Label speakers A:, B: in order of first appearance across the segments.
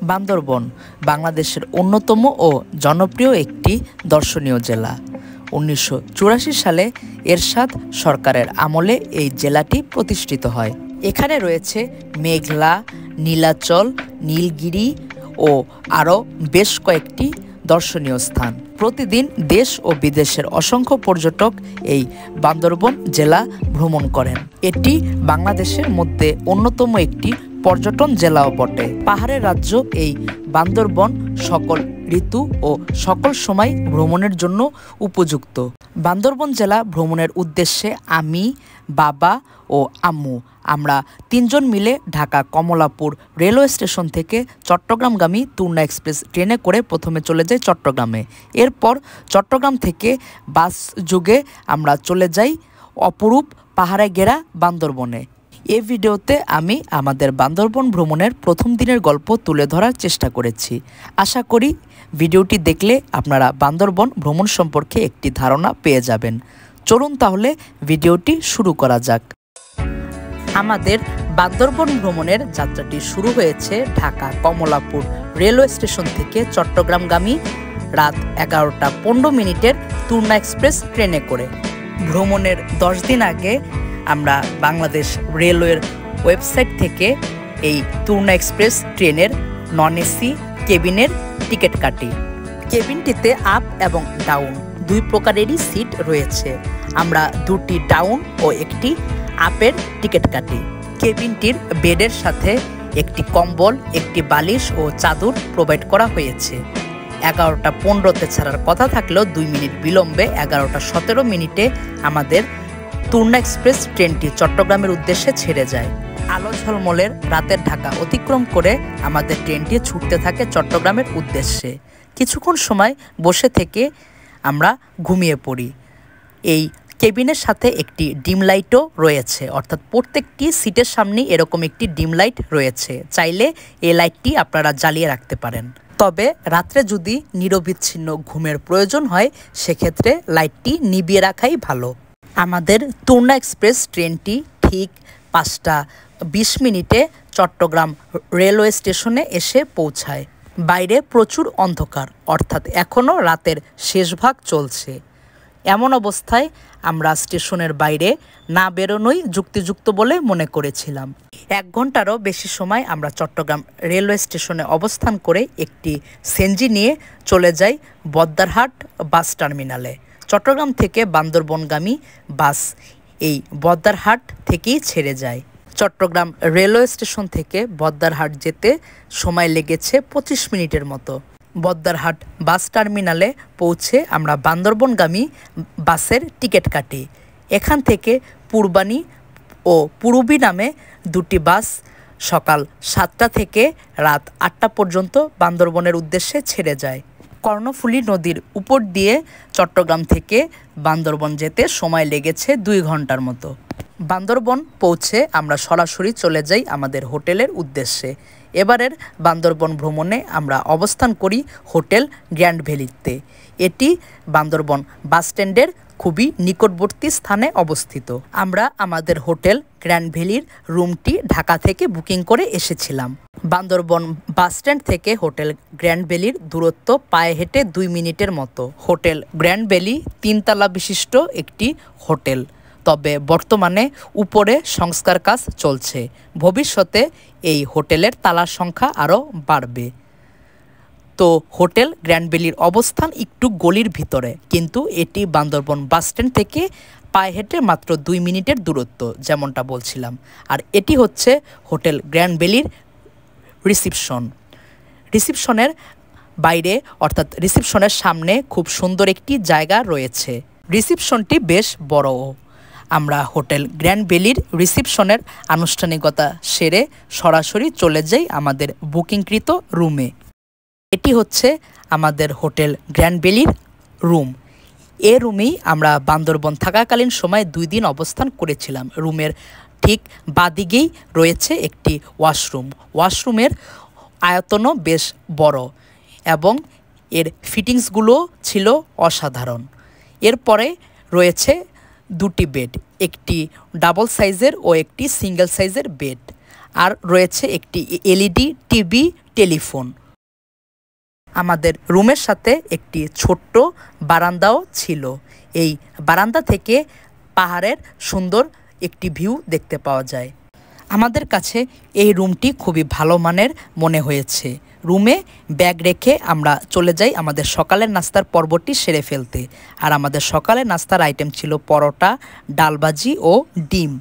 A: বান্দরবন বাংলাদেশের অন্যতম ও জনপ্রিয় একটি দর্শনীয় জেলা। 1984 সালে এরশাদ সরকারের আমলে এই জেলাটি প্রতিষ্ঠিত হয়। এখানে রয়েছে মেঘলা, নীলাচল, নীলগিরি ও আরও বেশ কয়েকটি দর্শনীয় স্থান। প্রতিদিন দেশ ও বিদেশের অসংখ্য পর্যটক এই বান্দরবন জেলা ভ্রমণ করেন। এটি বাংলাদেশের মধ্যে অন্যতম একটি পর্যটন জেলাও বটে। পাহাড়ের রাজ্য এই বান্দরবন সকল ঋতু ও সকল সময় ভ্রমণের জন্য উপযুক্ত। বান্দরবন জেলা ভ্রমণের উদ্দেশ্যে আমি, বাবা ও আম্মু আমরা 3 জন মিলে ঢাকা কমলাপুর রেলওয়ে স্টেশন থেকে চট্টগ্রামগামী তুর্না এক্সপ্রেস ট্রেনে করে প্রথমে চলে যাই চট্টগ্রামে। এরপর চট্টগ্রাম থেকে বাস যোগে আমরা চলে যাই অপরূপ পাহাড়ে ঘেরা বান্দরবনে। এই ভিডিওতে আমি আমাদের বান্দরবন ভ্রমণের প্রথম দিনের গল্প তুলে ধরার চেষ্টা করেছি। আশা করি ভিডিওটি দেখলে আপনারা বান্দরবন ভ্রমণ সম্পর্কে একটি ধারণা পেয়ে যাবেন। চলুন তাহলে ভিডিওটি শুরু করা যাক। আমাদের বান্দরবন ভ্রমণের যাত্রাটি শুরু হয়েছে ঢাকা কমলাপুর রেলওয়ে স্টেশন থেকে চট্টগ্রামগামী রাত 11টা 15 মিনিটের তুর্না এক্সপ্রেস ট্রেনে করে। ভ্রমণের 10 দিন আগে আমরা বাংলাদেশ রেলওয়ের ওয়েবসাইট থেকে এই তুর্না এক্সপ্রেস ট্রেনের নন এসি কেবিনের টিকিট কাটি। কেবিনটিতে আপ এবং ডাউন দুই প্রকারেরই সিট রয়েছে। আমরা 2টি ডাউন ও একটি আপের টিকিট কাটি। কেবিনটির বেডের সাথে একটি কম্বল, একটি বালিশ ও চাদর প্রোভাইড করা হয়েছে। 11টা 15তে ছাড়ার কথা থাকলেও 2 মিনিট বিলম্বে 11টা 17 মিনিটে আমাদের তুর্না এক্সপ্রেস ট্রেনটি চট্টগ্রামের উদ্দেশ্যে ছেড়ে যায়। আলো ঝলমলের রাতের ঢাকা অতিক্রম করে আমাদের ট্রেনটি ছুটতে থাকে চট্টগ্রামের উদ্দেশ্যে। কিছুক্ষণ সময় বসে থেকে আমরা ঘুমিয়ে পড়ি। এই কেবিনের সাথে একটি ডিম লাইটও রয়েছে, অর্থাৎ প্রত্যেকটি সিটের সামনেই এরকম একটি ডিম লাইট রয়েছে। চাইলে এই লাইটটি আপনারা জ্বালিয়ে রাখতে পারেন। তবে রাত্রে যদি নিরবিচ্ছিন্ন ঘুমের প্রয়োজন হয় সেক্ষেত্রে লাইটটি নিভিয়ে রাখাই ভালো। আমাদের তুর্না এক্সপ্রেস ট্রেনটি ঠিক 5টা 20 মিনিটে চট্টগ্রাম রেলওয়ে স্টেশনে এসে পৌঁছায়। বাইরে প্রচুর অন্ধকার, অর্থাৎ এখনও রাতের শেষ ভাগ চলছে। এমন অবস্থায় আমরা স্টেশনের বাইরে না বেরোনোই যুক্তিযুক্ত বলে মনে করেছিলাম। 1 ঘন্টারও বেশি সময় আমরা চট্টগ্রাম রেলওয়ে স্টেশনে অবস্থান করে একটি সিএনজি নিয়ে চলে যাই বদ্দারহাট বাস টার্মিনালে। চট্টগ্রাম থেকে বান্দরবনগামী বাস এই বদ্দারহাট থেকেই ছেড়ে যায়। চট্টগ্রাম রেলওয়ে স্টেশন থেকে বদ্দারহাট যেতে সময় লেগেছে 25 মিনিটের মতো। বদ্দারহাট বাস টার্মিনালে পৌঁছে আমরা বান্দরবনগামী বাসের টিকিট কাটি। এখান থেকে পূর্বানী ও পূরবী নামে 2টি বাস সকাল 7টা থেকে রাত 8টা পর্যন্ত বান্দরবনের উদ্দেশ্যে ছেড়ে যায়। কর্ণফুলী নদীর উপর দিয়ে চট্টগ্রাম থেকে বান্দরবন যেতে সময় লেগেছে 2 ঘন্টার মতো। বান্দরবন পৌঁছে আমরা সরাসরি চলে যাই আমাদের হোটেলের উদ্দেশ্যে। এবারের বান্দরবন ভ্রমণে আমরা অবস্থান করি হোটেল গ্র্যান্ড ভ্যালিতে। এটি বান্দরবন বাসস্ট্যান্ডের খুবই নিকটবর্তী স্থানে অবস্থিত। আমরা আমাদের হোটেল গ্র্যান্ড ভ্যালির রুমটি ঢাকা থেকে বুকিং করে এসেছিলাম। বান্দরবন বাসস্ট্যান্ড থেকে হোটেল গ্র্যান্ড ভ্যালির দূরত্ব পায়ে হেঁটে 2 মিনিটের মতো। হোটেল গ্র্যান্ড ভ্যালি 3 তলা বিশিষ্ট একটি হোটেল, তবে বর্তমানে উপরে সংস্কার কাজ চলছে। ভবিষ্যতে এই হোটেলের তালার সংখ্যা আরও বাড়বে। তো হোটেল গ্র্যান্ড ভ্যালির অবস্থান একটু গলির ভিতরে, কিন্তু এটি বান্দরবন বাসস্ট্যান্ড থেকে পায়ে হেঁটে মাত্র 2 মিনিটের দূরত্ব, যেমনটা বলছিলাম। আর এটি হচ্ছে হোটেল গ্র্যান্ড ভ্যালির রিসিপশনের বাইরে, অর্থাৎ রিসিপশনের সামনে খুব সুন্দর একটি জায়গা রয়েছে। রিসিপশনটি বেশ বড়। আমরা হোটেল গ্র্যান্ড ভ্যালির রিসিপশনের আনুষ্ঠানিকতা সেরে সরাসরি চলে যাই আমাদের বুকিংকৃত রুমে। এটি হচ্ছে আমাদের হোটেল গ্র্যান্ড ভ্যালির রুম। এ রুমেই আমরা বান্দরবন থাকাকালীন সময় 2 দিন অবস্থান করেছিলাম। রুমের ঠিক বাদিকেই রয়েছে একটি ওয়াশরুমের আয়তনও বেশ বড় এবং এর ফিটিংসগুলো ছিল অসাধারণ। এরপরে রয়েছে 2টি বেড, একটি ডাবল সাইজের ও একটি সিঙ্গেল সাইজের বেড। আর রয়েছে একটি এলইডি টিভি, টেলিফোন। আমাদের রুমের সাথে একটি ছোট্ট বারান্দাও ছিল। এই বারান্দা থেকে পাহাড়ের সুন্দর একটি ভিউ দেখতে পাওয়া যায়। আমাদের কাছে এই রুমটি খুবই ভালো মানের মনে হয়েছে। রুমে ব্যাগ রেখে আমরা চলে যাই আমাদের সকালের নাস্তার পর্বটি সেরে ফেলতে। আর আমাদের সকালের নাস্তার আইটেম ছিল পরোটা, ডালবাজি ও ডিম।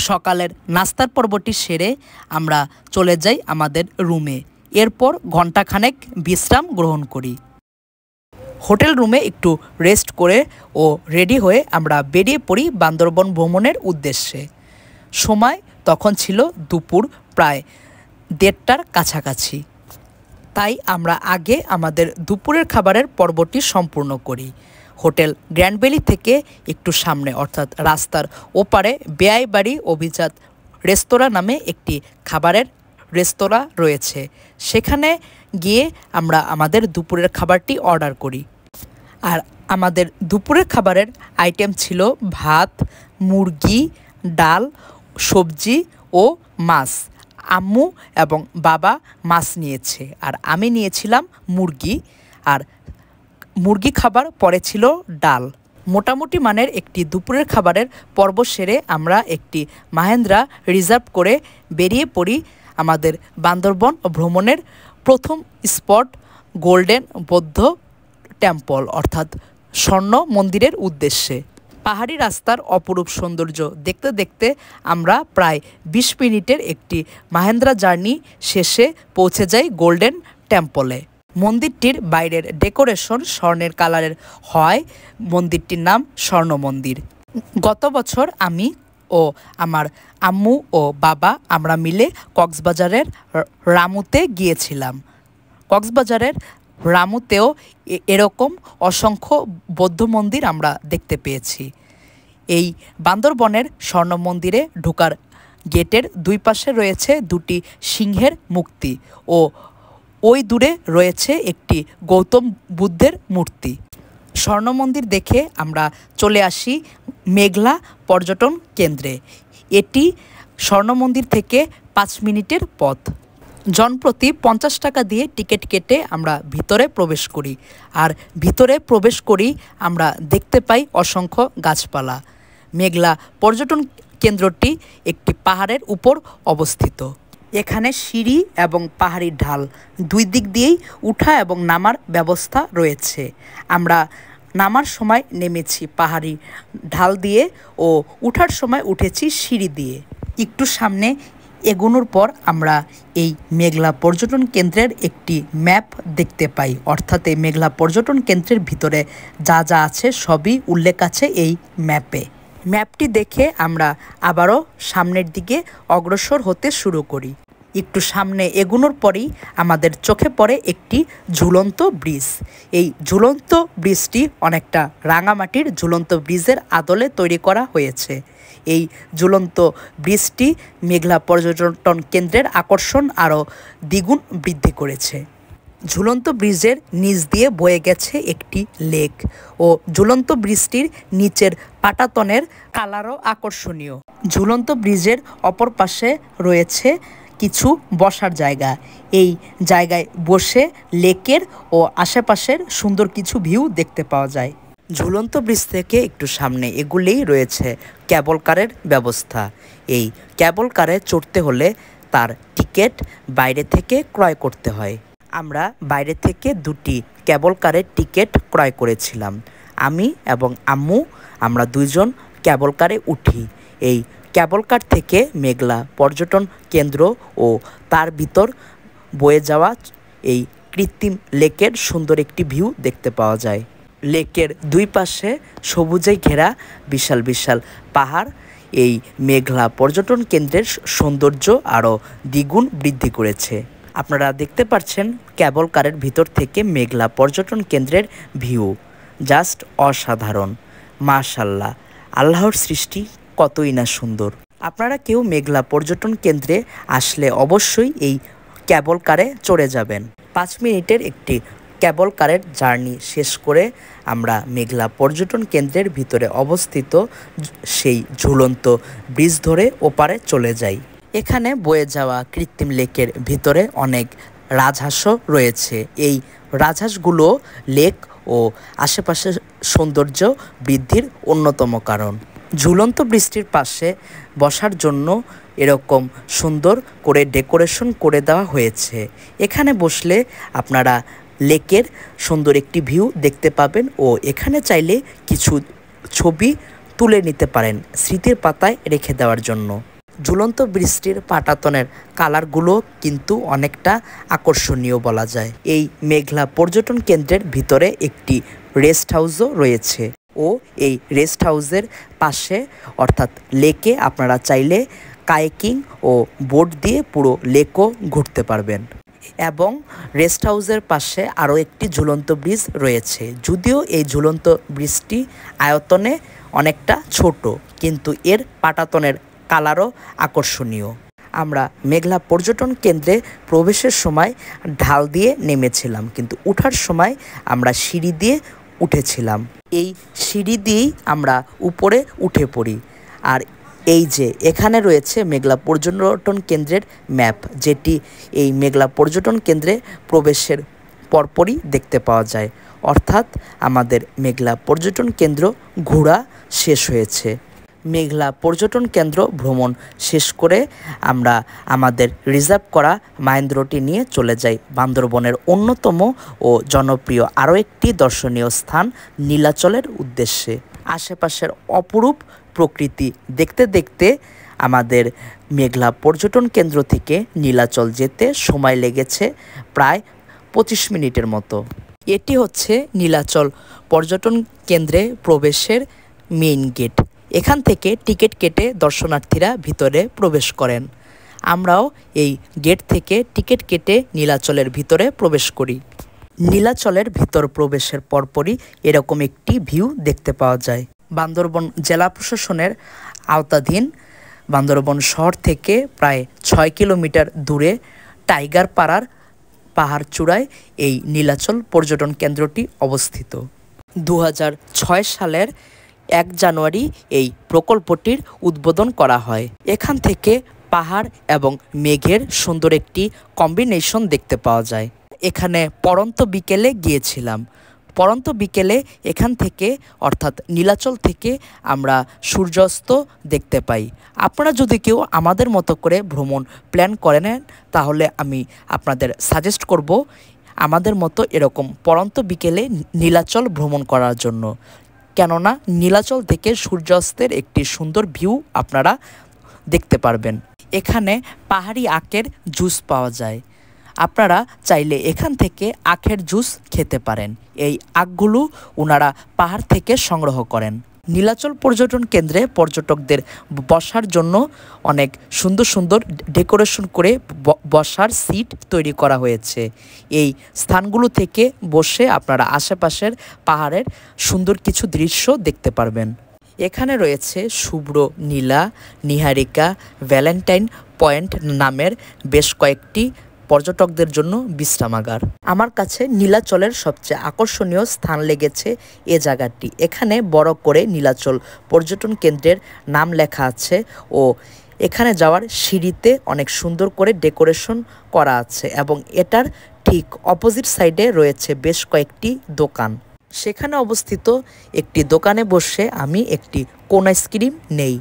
A: সকালের নাস্তার পর্বটি সেরে আমরা চলে যাই আমাদের রুমে। এরপর ঘণ্টাখানেক বিশ্রাম গ্রহণ করি। হোটেল রুমে একটু রেস্ট করে ও রেডি হয়ে আমরা বেরিয়ে পড়ি বান্দরবন ভ্রমণের উদ্দেশ্যে। সময় তখন ছিল দুপুর প্রায় 1:30টার কাছাকাছি। তাই আমরা আগে আমাদের দুপুরের খাবারের পর্বটি সম্পূর্ণ করি। হোটেল গ্র্যান্ড ভ্যালি থেকে একটু সামনে অর্থাৎ রাস্তার ওপারে বেয়াইবাড়ি অভিজাত রেস্তোরাঁ নামে একটি খাবারের রেস্তোরাঁ রয়েছে। সেখানে গিয়ে আমরা আমাদের দুপুরের খাবারটি অর্ডার করি। আর আমাদের দুপুরের খাবারের আইটেম ছিল ভাত, মুরগি, ডাল, সবজি ও মাছ। আম্মু এবং বাবা মাছ নিয়েছে আর আমি নিয়েছিলাম মুরগি। আর মুরগি খাবার পরে ছিল ডাল। মোটামুটি মানের একটি দুপুরের খাবারের পর্ব সেরে আমরা একটি মাহেন্দ্রা রিজার্ভ করে বেরিয়ে পড়ি আমাদের বান্দরবন ভ্রমণের প্রথম স্পট গোল্ডেন বৌদ্ধ টেম্পল অর্থাৎ স্বর্ণ মন্দিরের উদ্দেশ্যে। পাহাড়ি রাস্তার অপরূপ সৌন্দর্য দেখতে দেখতে আমরা প্রায় 20 মিনিটের একটি মাহেন্দ্রা জার্নি শেষে পৌঁছে যাই গোল্ডেন টেম্পলে। মন্দিরটির বাইরের ডেকোরেশন স্বর্ণের কালারের হয়। মন্দিরটির নাম স্বর্ণ মন্দির। গত বছর আমি ও আমার আম্মু ও বাবা আমরা মিলে কক্সবাজারের রামুতে গিয়েছিলাম। কক্সবাজারের রামুতেও এরকম অসংখ্য বৌদ্ধ মন্দির আমরা দেখতে পেয়েছি। এই বান্দরবনের স্বর্ণ মন্দিরে ঢোকার গেটের দুই পাশে রয়েছে দুটি সিংহের মূর্তি ও ওই দূরে রয়েছে একটি গৌতম বুদ্ধের মূর্তি। স্বর্ণ মন্দির দেখে আমরা চলে আসি মেঘলা পর্যটন কেন্দ্রে। এটি স্বর্ণ মন্দির থেকে 5 মিনিটের পথ। জনপ্রতি 50 টাকা দিয়ে টিকিট কেটে আমরা ভিতরে প্রবেশ করি। আর ভিতরে প্রবেশ করি আমরা দেখতে পাই অসংখ্য গাছপালা। মেঘলা পর্যটন কেন্দ্রটি একটি পাহাড়ের উপর অবস্থিত। এখানে সিঁড়ি এবং পাহাড়ি ঢাল দুই দিক দিয়েই উঠা এবং নামার ব্যবস্থা রয়েছে। আমরা নামার সময় নেমেছি পাহাড়ি ঢাল দিয়ে ও উঠার সময় উঠেছি সিঁড়ি দিয়ে। একটু সামনে এগোনোর পর আমরা এই মেঘলা পর্যটন কেন্দ্রের একটি ম্যাপ দেখতে পাই। অর্থাৎ এই মেঘলা পর্যটন কেন্দ্রের ভিতরে যা যা আছে সবই উল্লেখ আছে এই ম্যাপে। ম্যাপটি দেখে আমরা আবারও সামনের দিকে অগ্রসর হতে শুরু করি। একটু সামনে এগোনোর পরেই আমাদের চোখে পড়ে একটি ঝুলন্ত ব্রিজ। এই ঝুলন্ত ব্রিজটি অনেকটা রাঙামাটির ঝুলন্ত ব্রিজের আদলে তৈরি করা হয়েছে। এই ঝুলন্ত ব্রিজটি মেঘলা পর্যটন কেন্দ্রের আকর্ষণ আরও দ্বিগুণ বৃদ্ধি করেছে। ঝুলন্ত ব্রিজের নিচ দিয়ে বয়ে গেছে একটি লেক ও ঝুলন্ত ব্রিজটির নিচের পাটাতনের কালারও আকর্ষণীয়। ঝুলন্ত ব্রিজের অপর পাশে রয়েছে কিছু বসার জায়গা। এই জায়গায় বসে লেকের ও আশেপাশের সুন্দর কিছু ভিউ দেখতে পাওয়া যায়। ঝুলন্ত ব্রিজ থেকে একটু সামনে এগুলেই রয়েছে ক্যাবল কারের ব্যবস্থা। এই ক্যাবল কারে চড়তে হলে তার টিকিট বাইরে থেকে ক্রয় করতে হয়। আমরা বাইরে থেকে 2টি ক্যাবল কারের টিকিট ক্রয় করেছিলাম। আমি এবং আম্মু আমরা 2 জন ক্যাবল কারে উঠি। এই ক্যাবল কার থেকে মেঘলা পর্যটন কেন্দ্র ও তার ভিতর বয়ে যাওয়া এই কৃত্রিম লেকের সুন্দর একটি ভিউ দেখতে পাওয়া যায়। লেকের দুই পাশে সবুজে ঘেরা বিশাল বিশাল পাহাড় এই মেঘলা পর্যটন কেন্দ্রের সৌন্দর্য আরও দ্বিগুণ বৃদ্ধি করেছে। আপনারা দেখতে পাচ্ছেন ক্যাবল কারের ভিতর থেকে মেঘলা পর্যটন কেন্দ্রের ভিউ জাস্ট অসাধারণ। মাশাআল্লাহ, আল্লাহর সৃষ্টি কতই না সুন্দর। আপনারা কেউ মেঘলা পর্যটন কেন্দ্রে আসলে অবশ্যই এই ক্যাবল কারে চড়ে যাবেন। 5 মিনিটের একটি ক্যাবল কারের জার্নি শেষ করে আমরা মেঘলা পর্যটন কেন্দ্রের ভিতরে অবস্থিত সেই ঝুলন্ত ব্রিজ ধরে ওপারে চলে যাই। এখানে বয়ে যাওয়া কৃত্রিম লেকের ভিতরে অনেক রাজহাঁসও রয়েছে। এই রাজহাঁসগুলো লেক ও আশেপাশের সৌন্দর্য বৃদ্ধির অন্যতম কারণ। ঝুলন্ত বৃষ্টির পাশে বসার জন্য এরকম সুন্দর করে ডেকোরেশন করে দেওয়া হয়েছে। এখানে বসলে আপনারা লেকের সুন্দর একটি ভিউ দেখতে পাবেন ও এখানে চাইলে কিছু ছবি তুলে নিতে পারেন স্মৃতির পাতায় রেখে দেওয়ার জন্য। ঝুলন্ত বৃষ্টির পাটাতনের কালারগুলো কিন্তু অনেকটা আকর্ষণীয় বলা যায়। এই মেঘলা পর্যটন কেন্দ্রের ভিতরে একটি রেস্ট হাউসও রয়েছে ও এই রেস্ট হাউসের পাশে অর্থাৎ লেকে আপনারা চাইলে কায়াকিং ও বোট দিয়ে পুরো লেকও ঘুরতে পারবেন। এবং রেস্ট হাউসের পাশে আরও একটি ঝুলন্ত ব্রিজ রয়েছে। যদিও এই ঝুলন্ত ব্রিজটি আয়তনে অনেকটা ছোট, কিন্তু এর পাটাতনের কালারও আকর্ষণীয়। আমরা মেঘলা পর্যটন কেন্দ্রে প্রবেশের সময় ঢাল দিয়ে নেমেছিলাম, কিন্তু ওঠার সময় আমরা সিঁড়ি দিয়ে উঠেছিলাম। এই সিঁড়ি দিয়েই আমরা উপরে উঠে পড়ি। আর এই যে এখানে রয়েছে মেঘলা পর্যটন কেন্দ্রের ম্যাপ, যেটি এই মেঘলা পর্যটন কেন্দ্রে প্রবেশের পরপরই দেখতে পাওয়া যায়। অর্থাৎ আমাদের মেঘলা পর্যটন কেন্দ্র ঘোরা শেষ হয়েছে। মেঘলা পর্যটন কেন্দ্র ভ্রমণ শেষ করে আমরা আমাদের রিজার্ভ করা মাহেন্দ্রটি নিয়ে চলে যাই বান্দরবনের অন্যতম ও জনপ্রিয় আরও একটি দর্শনীয় স্থান নীলাচলের উদ্দেশ্যে। আশেপাশের অপরূপ প্রকৃতি দেখতে দেখতে আমাদের মেঘলা পর্যটন কেন্দ্র থেকে নীলাচল যেতে সময় লেগেছে প্রায় 25 মিনিটের মতো। এটি হচ্ছে নীলাচল পর্যটন কেন্দ্রে প্রবেশের মেইন গেট। এখান থেকে টিকিট কেটে দর্শনার্থীরা ভিতরে প্রবেশ করেন। আমরাও এই গেট থেকে টিকিট কেটে নীলাচলের ভিতরে প্রবেশ করি। নীলাচলের ভিতর প্রবেশের পরপরই এরকম একটি ভিউ দেখতে পাওয়া যায়। বান্দরবন জেলা প্রশাসনের আওতাধীন বান্দরবন শহর থেকে প্রায় 6 কিলোমিটার দূরে টাইগার পাড়ার পাহাড় চূড়ায় এই নীলাচল পর্যটন কেন্দ্রটি অবস্থিত। 2006 সালের 1 জানুয়ারি এই প্রকল্পটির উদ্বোধন করা হয়। এখান থেকে পাহাড় এবং মেঘের সুন্দর একটি কম্বিনেশন দেখতে পাওয়া যায়। এখানে পড়ন্ত বিকেলে গিয়েছিলাম। পড়ন্ত বিকেলে এখান থেকে অর্থাৎ নীলাচল থেকে আমরা সূর্যাস্ত দেখতে পাই। আপনারা যদি কেউ আমাদের মতো করে ভ্রমণ প্ল্যান করে নেন, তাহলে আমি আপনাদের সাজেস্ট করব আমাদের মতো এরকম পড়ন্ত বিকেলে নীলাচল ভ্রমণ করার জন্য। কেননা নীলাচল থেকে সূর্যাস্তের একটি সুন্দর ভিউ আপনারা দেখতে পারবেন। এখানে পাহাড়ি আখের জুস পাওয়া যায়। আপনারা চাইলে এখান থেকে আখের জুস খেতে পারেন। এই আখগুলো ওনারা পাহাড় থেকে সংগ্রহ করেন। নীলাচল পর্যটন কেন্দ্রে পর্যটকদের বসার জন্য অনেক সুন্দর সুন্দর ডেকোরেশন করে বসার সিট তৈরি করা হয়েছে। এই স্থানগুলো থেকে বসে আপনারা আশেপাশের পাহাড়ের সুন্দর কিছু দৃশ্য দেখতে পারবেন। এখানে রয়েছে শুভ্র নীলা, নিহারিকা, ভ্যালেন্টাইন পয়েন্ট নামের বেশ কয়েকটি পর্যটকদের জন্য বিশ্রামাগার। আমার কাছে নীলাচলের সবচেয়ে আকর্ষণীয় স্থান লেগেছে এ জায়গাটি। এখানে বড় করে নীলাচল পর্যটন কেন্দ্রের নাম লেখা আছে ও এখানে যাওয়ার সিঁড়িতে অনেক সুন্দর করে ডেকোরেশন করা আছে এবং এটার ঠিক অপোজিট সাইডে রয়েছে বেশ কয়েকটি দোকান। সেখানে অবস্থিত একটি দোকানে বসে আমি একটি কোন আইসক্রিম নেই।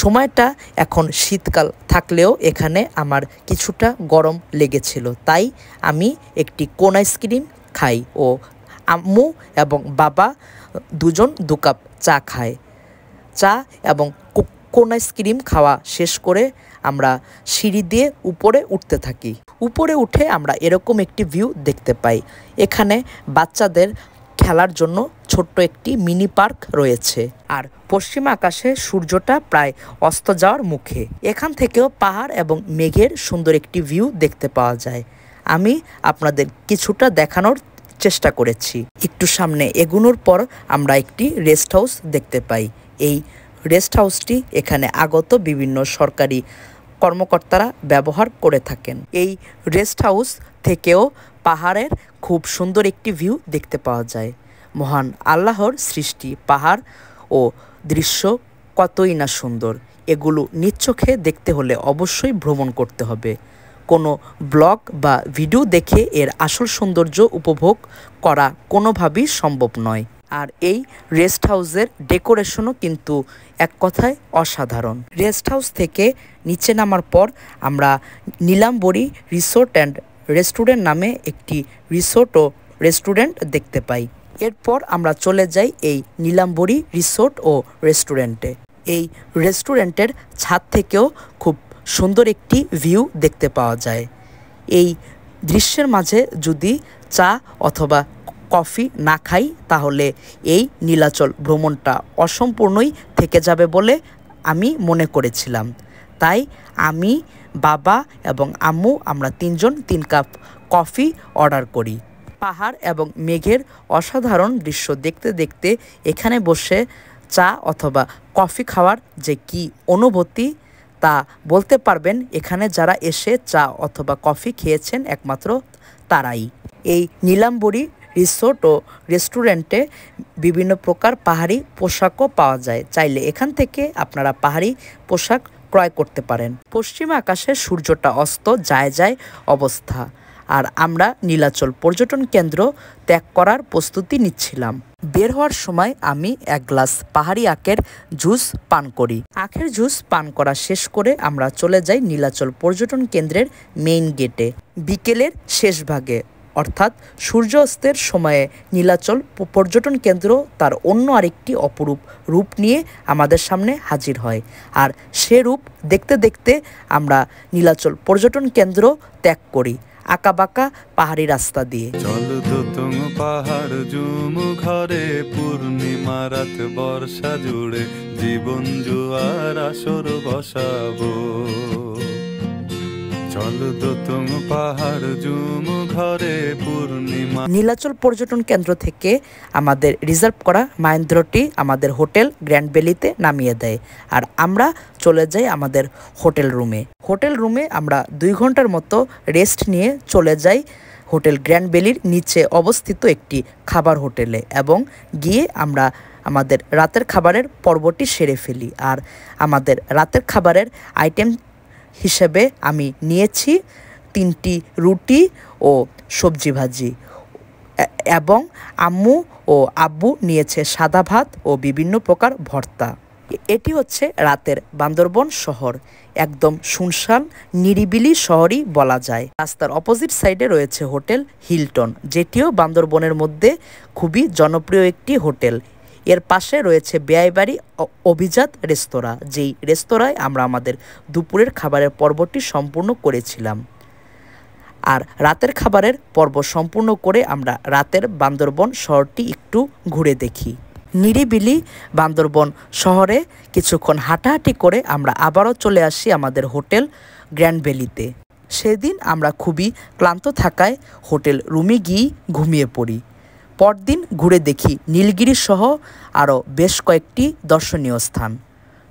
A: সময়টা এখন শীতকাল থাকলেও এখানে আমার কিছুটা গরম লেগেছিল, তাই আমি একটি কোন আইসক্রিম খাই ও আম্মু এবং বাবা দুজন 2 কাপ চা খায়। চা এবং কোন আইসক্রিম খাওয়া শেষ করে আমরা সিঁড়ি দিয়ে উপরে উঠতে থাকি। উপরে উঠে আমরা এরকম একটি ভিউ দেখতে পাই। এখানে বাচ্চাদের খেলার জন্য ছোট্ট একটি মিনি পার্ক রয়েছে। আর পশ্চিম আকাশে সূর্যটা প্রায় অস্ত যাওয়ার মুখে। এখান থেকেও পাহাড় এবং মেঘের সুন্দর একটি ভিউ দেখতে পাওয়া যায়। আমি আপনাদের কিছুটা দেখানোর চেষ্টা করেছি। একটু সামনে এগোনোর পর আমরা একটি রেস্ট হাউস দেখতে পাই। এই রেস্ট হাউসটি এখানে আগত বিভিন্ন সরকারি কর্মকর্তারা ব্যবহার করে থাকেন। এই রেস্ট হাউস থেকেও পাহাড়ের খুব সুন্দর একটি ভিউ দেখতে পাওয়া যায়। মহান আল্লাহর সৃষ্টি পাহাড় ও দৃশ্য কতই না সুন্দর। এগুলো নিজ চোখে দেখতে হলে অবশ্যই ভ্রমণ করতে হবে। কোনো ব্লগ বা ভিডিও দেখে এর আসল সৌন্দর্য উপভোগ করা কোনোভাবেই সম্ভব নয়। আর এই রেস্ট হাউসের ডেকোরেশনও কিন্তু এক কথায় অসাধারণ। রেস্ট হাউস থেকে নিচে নামার পর আমরা নীলাম্বরী রিসোর্ট অ্যান্ড রেস্টুরেন্ট নামে একটি রিসোর্ট ও রেস্টুরেন্ট দেখতে পাই। এরপর আমরা চলে যাই এই নীলাম্বরী রিসোর্ট ও রেস্টুরেন্টে। এই রেস্টুরেন্টের ছাদ থেকেও খুব সুন্দর একটি ভিউ দেখতে পাওয়া যায়। এই দৃশ্যের মাঝে যদি চা অথবা কফি না খাই তাহলে এই নীলাচল ভ্রমণটা অসম্পূর্ণই থেকে যাবে বলে আমি মনে করেছিলাম। তাই আমি, বাবা এবং আম্মু আমরা 3 জন 3 কাপ কফি অর্ডার করি। পাহাড় এবং মেঘের অসাধারণ দৃশ্য দেখতে দেখতে এখানে বসে চা অথবা কফি খাওয়ার যে কি অনুভূতি তা বলতে পারবেন এখানে যারা এসে চা অথবা কফি খেয়েছেন একমাত্র তারাই। এই নীলাম্বরী রিসোর্ট ও রেস্টুরেন্টে বিভিন্ন প্রকার পাহাড়ি পোশাকও পাওয়া যায়। চাইলে এখান থেকে আপনারা পাহাড়ি পোশাক ক্রয় করতে পারেন। পশ্চিম আকাশে সূর্যটা অস্ত যায় অবস্থা, আর আমরা নীলাচল পর্যটন কেন্দ্র ত্যাগ করার প্রস্তুতি নিচ্ছিলাম। বের হওয়ার সময় আমি 1 গ্লাস পাহাড়ি আখের জুস পান করি। আখের জুস পান করা শেষ করে আমরা চলে যাই নীলাচল পর্যটন কেন্দ্রের মেইন গেটে। বিকেলের শেষ ভাগে অর্থাৎ সূর্য অস্তের সময়ে নীলাচল পর্যটন কেন্দ্র তার অন্য আরেকটি অপরূপ রূপ নিয়ে আমাদের সামনে হাজির হয়। আর সে রূপ দেখতে দেখতে আমরা নীলাচল পর্যটন কেন্দ্র ত্যাগ করি আঁকাবাঁকা পাহাড়ি রাস্তা দিয়ে।
B: চল দোতং পাহাড় জুম ঘরে পূর্ণিমা রাত বর্ষা জুড়ে জীবন জুয়ার আসর বসাবো। চল দোতং পাহাড় জুম ঘরে পূর্ণিমা।
A: নীলাচল পর্যটন কেন্দ্র থেকে আমাদের রিজার্ভ করা মাহেন্দ্রটি আমাদের হোটেল গ্র্যান্ড ভ্যালিতে নামিয়ে দেয়, আর আমরা চলে যাই আমাদের হোটেল রুমে। হোটেল রুমে আমরা 2 ঘন্টার মতো রেস্ট নিয়ে চলে যাই হোটেল গ্র্যান্ড ভ্যালির নিচে অবস্থিত একটি খাবার হোটেলে এবং গিয়ে আমরা আমাদের রাতের খাবারের পর্বটি সেরে ফেলি। আর আমাদের রাতের খাবারের আইটেম হিসেবে আমি নিয়েছি 3টি রুটি ও সবজি ভাজি, এবং আম্মু ও আব্বু নিয়েছে সাদা ভাত ও বিভিন্ন প্রকার ভর্তা। এটি হচ্ছে রাতের বান্দরবন শহর, একদম শুনশান নিরিবিলি শহরই বলা যায়। রাস্তার অপোজিট সাইডে রয়েছে হোটেল হিলটন, যেটিও বান্দরবনের মধ্যে খুবই জনপ্রিয় একটি হোটেল। এর পাশে রয়েছে বেয়াইবাড়ি অভিজাত রেস্তোরাঁ, যেই রেস্তোরাঁয় আমরা আমাদের দুপুরের খাবারের পর্বটি সম্পূর্ণ করেছিলাম। আর রাতের খাবারের পর্ব সম্পূর্ণ করে আমরা রাতের বান্দরবন শহরটি একটু ঘুরে দেখি। নিরিবিলি বান্দরবন শহরে কিছুক্ষণ হাঁটাহাঁটি করে আমরা আবারও চলে আসি আমাদের হোটেল গ্র্যান্ড ভ্যালিতে। সেদিন আমরা খুবই ক্লান্ত থাকায় হোটেল রুমে গিয়ে ঘুমিয়ে পড়ি। পরদিন ঘুরে দেখি নীলগিরি সহ আরও বেশ কয়েকটি দর্শনীয় স্থান।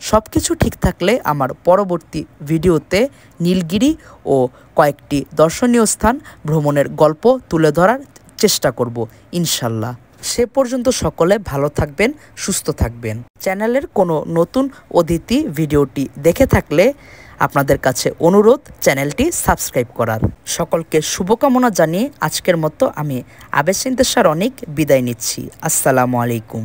A: সব কিছু ঠিক থাকলে আমার পরবর্তী ভিডিওতে নীলগিরি ও কয়েকটি দর্শনীয় স্থান ভ্রমণের গল্প তুলে ধরার চেষ্টা করব ইনশাল্লাহ। সে পর্যন্ত সকলে ভালো থাকবেন, সুস্থ থাকবেন। চ্যানেলের কোনো নতুন অতিথি ভিডিওটি দেখে থাকলে আপনাদের কাছে অনুরোধ চ্যানেলটি সাবস্ক্রাইব করার। সকলকে শুভকামনা জানিয়ে আজকের মতো আমি আবেশ ইন্তেশার অনেক বিদায় নিচ্ছি। আসসালামু আলাইকুম।